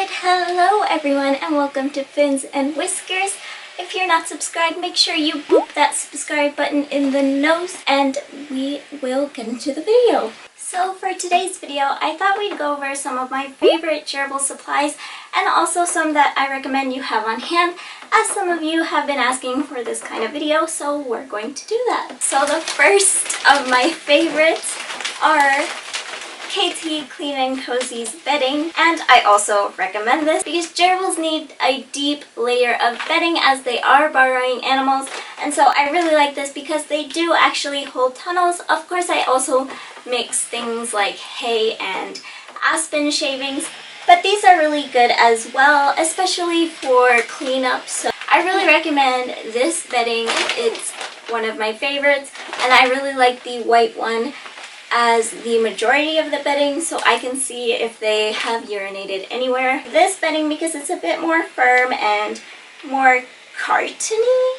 Alright, hello everyone and welcome to Fins and Whiskers. If you're not subscribed, make sure you boop that subscribe button in the nose and we will get into the video. So for today's video, I thought we'd go over some of my favorite gerbil supplies and also some that I recommend you have on hand, as some of you have been asking for this kind of video, so we're going to do that. So the first of my favorites are KT Clean & Cozy's bedding, and I also recommend this because gerbils need a deep layer of bedding as they are burrowing animals, and so I really like this because they do actually hold tunnels. Of course, I also mix things like hay and aspen shavings, but these are really good as well, especially for cleanup. So I really recommend this bedding. It's one of my favorites, and I really like the white one as the majority of the bedding, so I can see if they have urinated anywhere. This bedding, because it's a bit more firm and more cartony.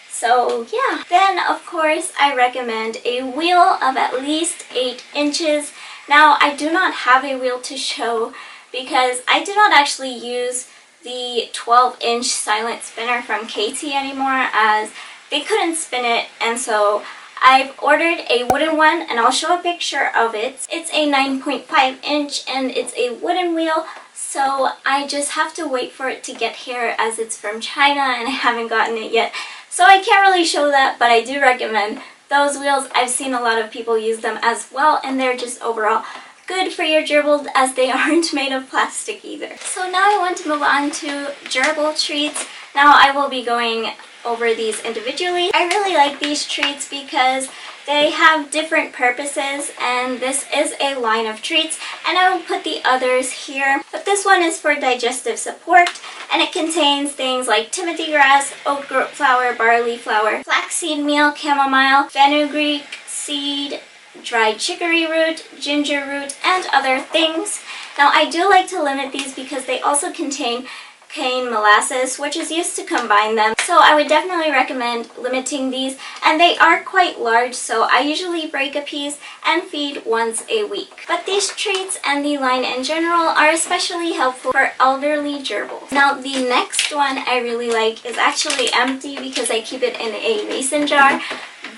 So yeah. Then of course I recommend a wheel of at least 8 inches. Now I do not have a wheel to show because I do not actually use the 12-inch silent spinner from KT anymore, as they couldn't spin it, and so I've ordered a wooden one, and I'll show a picture of it. It's a 9.5 inch and it's a wooden wheel, so I just have to wait for it to get here as it's from China and I haven't gotten it yet. So I can't really show that, but I do recommend those wheels. I've seen a lot of people use them as well, and they're just overall good for your gerbils as they aren't made of plastic either. So now I want to move on to gerbil treats. Now I will be going over these individually. I really like these treats because they have different purposes, and this is a line of treats, and I will put the others here. But this one is for digestive support, and it contains things like timothy grass, oat flour, barley flour, flaxseed meal, chamomile, fenugreek seed, dried chicory root, ginger root, and other things. Now I do like to limit these because they also contain cane molasses, which is used to combine them, so I would definitely recommend limiting these, and they are quite large, so I usually break a piece and feed once a week. But these treats and the line in general are especially helpful for elderly gerbils. Now the next one I really like is actually empty because I keep it in a mason jar,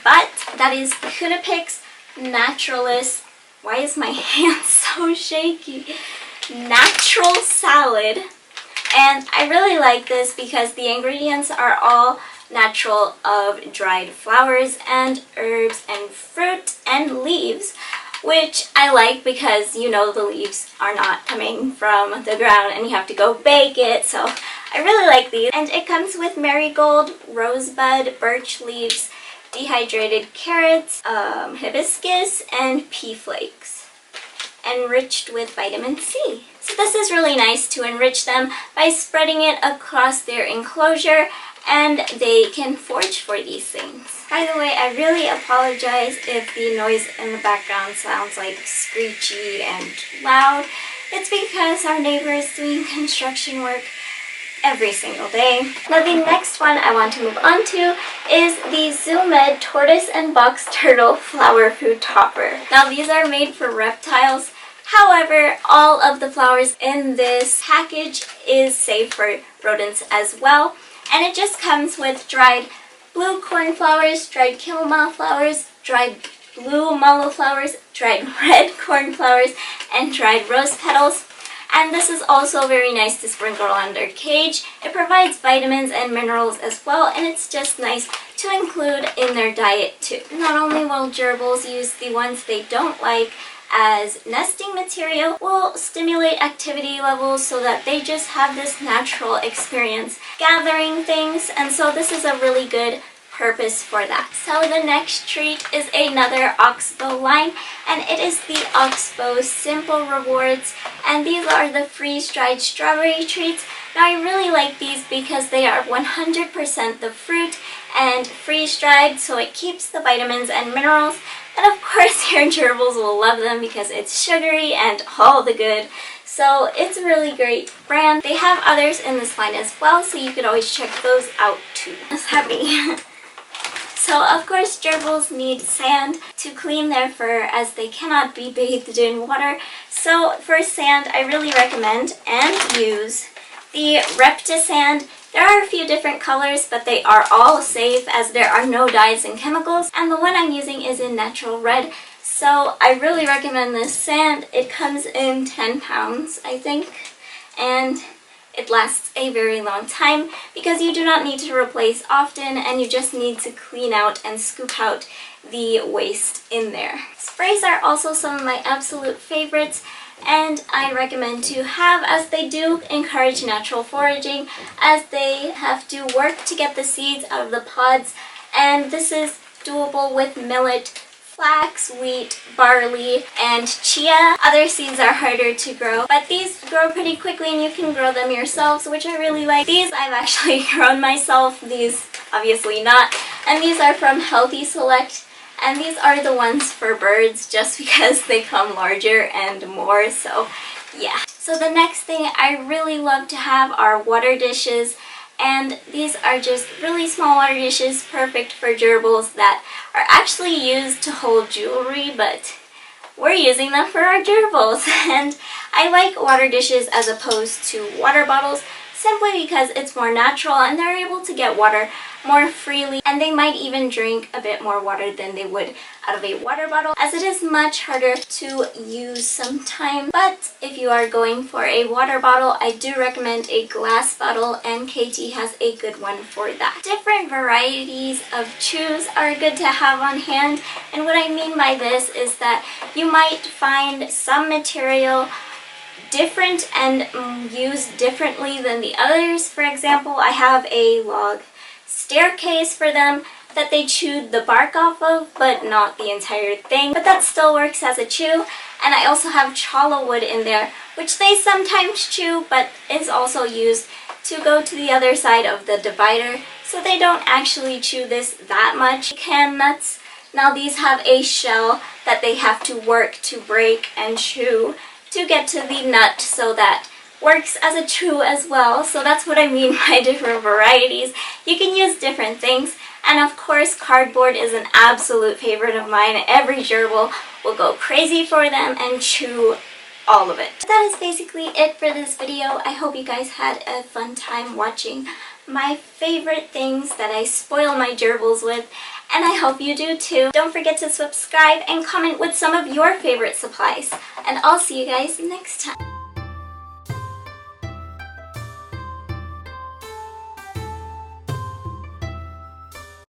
but that is Kunapix Naturalis. Why is my hand so shaky? Natural salad. And I really like this because the ingredients are all natural, of dried flowers and herbs and fruit and leaves, which I like because, you know, the leaves are not coming from the ground and you have to go bake it. So I really like these. And it comes with marigold, rosebud, birch leaves, dehydrated carrots, hibiscus, and pea flakes, enriched with vitamin C. So this is really nice to enrich them by spreading it across their enclosure, and they can forage for these things. By the way, I really apologize if the noise in the background sounds like screechy and loud. It's because our neighbor is doing construction work every single day. Now the next one I want to move on to is the Zoomed Tortoise and Box Turtle Flower Food Topper. Now these are made for reptiles. However, all of the flowers in this package is safe for rodents as well. And it just comes with dried blue cornflowers, dried chamomile flowers, dried blue mallow flowers, dried red cornflowers, and dried rose petals. And this is also very nice to sprinkle on their cage. It provides vitamins and minerals as well, and it's just nice to include in their diet too. Not only will gerbils use the ones they don't like as nesting material, will stimulate activity levels so that they just have this natural experience gathering things, and so this is a really good purpose for that. So the next treat is another Oxbow line, and it is the Oxbow Simple Rewards, and these are the freeze-dried strawberry treats. Now I really like these because they are 100% the fruit and freeze-dried, so it keeps the vitamins and minerals. And of course your gerbils will love them because it's sugary and all the good. So it's a really great brand. They have others in this line as well, so you could always check those out too. It's heavy. So of course gerbils need sand to clean their fur as they cannot be bathed in water. So for sand, I really recommend and use the Repta sand. There are a few different colors, but they are all safe as there are no dyes and chemicals. And the one I'm using is in natural red. So I really recommend this sand. It comes in 10 pounds, I think. And it lasts a very long time because you do not need to replace often and you just need to clean out and scoop out the waste in there. Sprays are also some of my absolute favorites, and I recommend to have, as they do encourage natural foraging, as they have to work to get the seeds out of the pods, and this is doable with millet, flax, wheat, barley, and chia. Other seeds are harder to grow, but these grow pretty quickly and you can grow them yourselves, which I really like. These I've actually grown myself, these obviously not, and these are from Healthy Select. And these are the ones for birds just because they come larger and more, so yeah. So the next thing I really love to have are water dishes, and these are just really small water dishes, perfect for gerbils that are actually used to hold jewelry, but we're using them for our gerbils. And I like water dishes as opposed to water bottles simply because it's more natural and they're able to get water more freely, and they might even drink a bit more water than they would out of a water bottle, as it is much harder to use sometimes. But if you are going for a water bottle, I do recommend a glass bottle, and KT has a good one for that. Different varieties of chews are good to have on hand, and what I mean by this is that you might find some material different and used differently than the others. For example, I have a log staircase for them that they chewed the bark off of, but not the entire thing, but that still works as a chew. And I also have chala wood in there, which they sometimes chew, but is also used to go to the other side of the divider, so they don't actually chew this that much. Canned nuts, now these have a shell that they have to work to break and chew to get to the nut, so that works as a chew as well. So that's what I mean by different varieties. You can use different things. And of course, cardboard is an absolute favorite of mine. Every gerbil will go crazy for them and chew all of it. That is basically it for this video. I hope you guys had a fun time watching my favorite things that I spoil my gerbils with, and I hope you do too. Don't forget to subscribe and comment with some of your favorite supplies, and I'll see you guys next time.